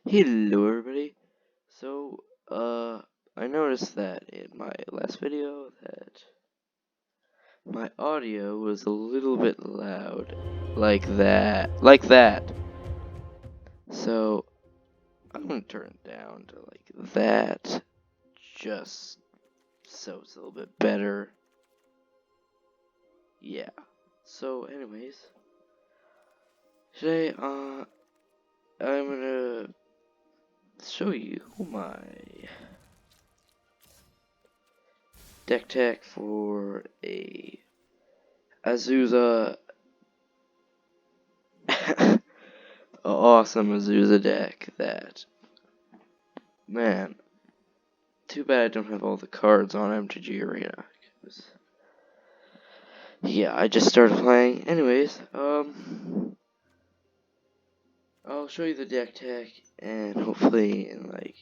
Hello everybody. So, I noticed that in my last video that my audio was a little bit loud. Like that. So, I'm gonna turn it down to like that. Just so it's a little bit better. Yeah. So, anyways. Today, I'm gonna show you my deck tech for a Azusa awesome Azusa deck that, man, too bad I don't have all the cards on MTG Arena. Yeah, I just started playing. Anyways, I'll show you the deck tech, and hopefully in like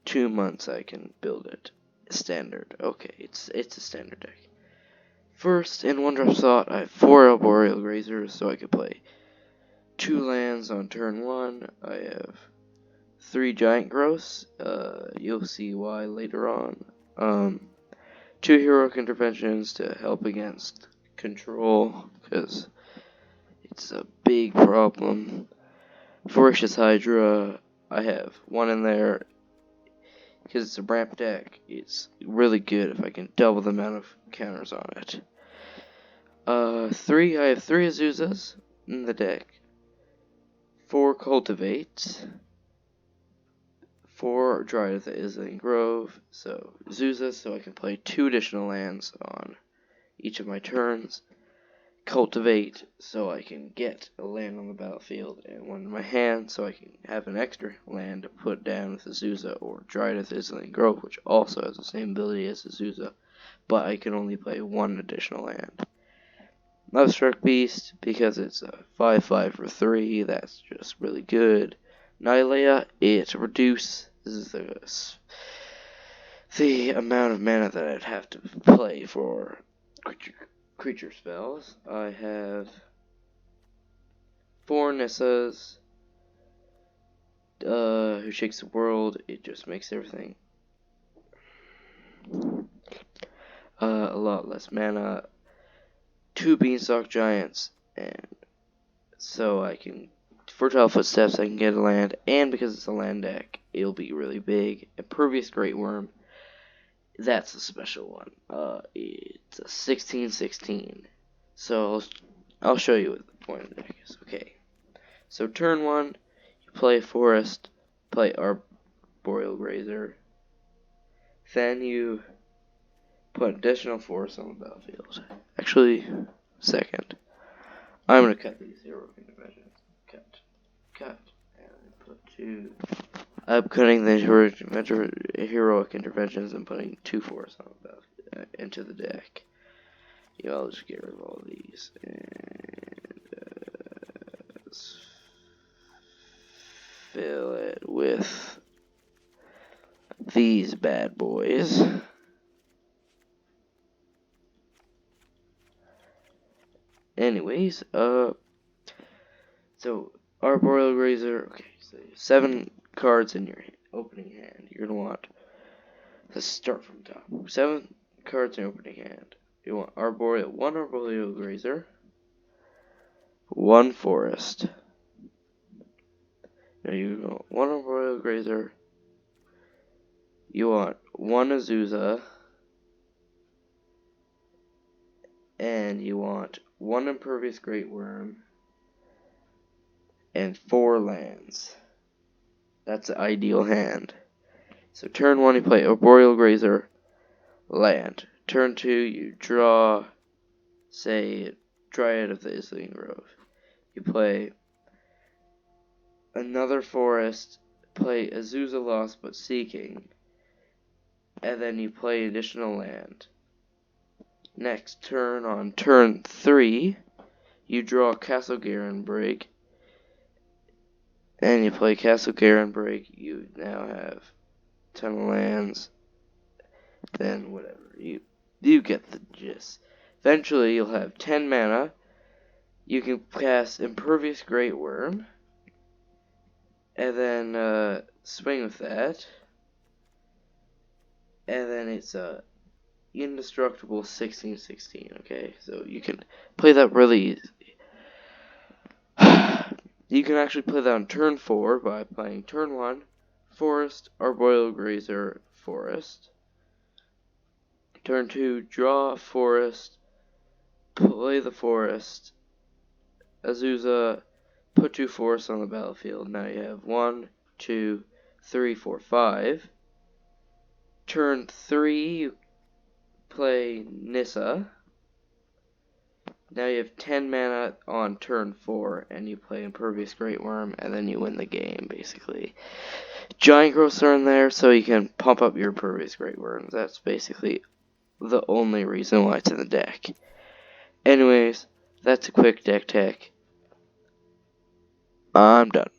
2 months I can build it standard. Okay, it's a standard deck. First, in one drop slot, I have 4 Arboreal Grazers, so I could play 2 lands on turn 1. I have 3 Giant Growths, you'll see why later on. 2 Heroic Interventions to help against control, because it's a big problem. Voracious Hydra, I have 1 in there, because it's a ramp deck. It's really good if I can double the amount of counters on it. I have 3 Azuzas in the deck, 4 Cultivates, 4 Dryad of the Isling Grove, so Azusa, so I can play 2 additional lands on each of my turns. Cultivate, so I can get a land on the battlefield, and 1 in my hand, so I can have an extra land to put down with Azusa or Dryad of the Isling Grove, which also has the same ability as Azusa, but I can only play 1 additional land. Lovestruck Beast, because it's a 5/5 for 3, that's just really good. Nylea, it reduces the amount of mana that I'd have to play for creature spells. I have 4 Nissas, who shakes the world. It just makes everything a lot less mana. 2 Beanstalk Giants, and so I can Fertile Footsteps, I can get a land, and because it's a land deck, it'll be really big. Impervious Great Worm, that's a special one. It's a 16/16. So I'll show you what the point of the deck is. Okay. So turn 1, you play Forest, play Arboreal Grazer. Then you put additional forest on the battlefield. Actually, second. I'm gonna cut these heroic interventions. Cut, and put 2. I'm cutting the heroic interventions and putting 2 forests on the battlefield into the deck. Yeah, I'll just get rid of all of these and fill it with these bad boys. Anyways, so Arboreal Grazer, okay, so 7 cards in your opening hand. You're gonna want, let's start from top. 7 cards in your opening hand. You want 1 Arboreal Grazer, 1 Forest. Now you want 1 Arboreal Grazer, you want 1 Azusa, and you want 1 Impervious Great Worm, and 4 lands. That's the ideal hand. So turn 1, you play Arboreal Grazer, land. Turn 2, you draw, say, Dryad of the Isling Grove. You play another forest, play Azusa Lost but Seeking, and then you play additional land. Next turn, on turn 3, you draw Castle Garenbrig, and you play Castle Garenbrig. You now have 10 lands, then whatever, you get the gist. Eventually, you'll have 10 mana. You can cast Impervious Great Worm, and then swing with that, and then it's a indestructible 16/16. Okay, so you can play that really easy. You can actually play that on turn 4 by playing turn 1, Forest, Arboreal Grazer, Forest. Turn 2, draw a Forest, play the Forest, Azusa, put 2 forests on the battlefield. Now you have 1, 2, 3, 4, 5. Turn 3, you play Nissa. Now you have 10 mana on turn 4, and you play Impervious Great Worm, and then you win the game, basically. Giant Growths are in there, so you can pump up your Impervious Great Worms. That's basically the only reason why it's in the deck. Anyways, that's a quick deck tech. I'm done.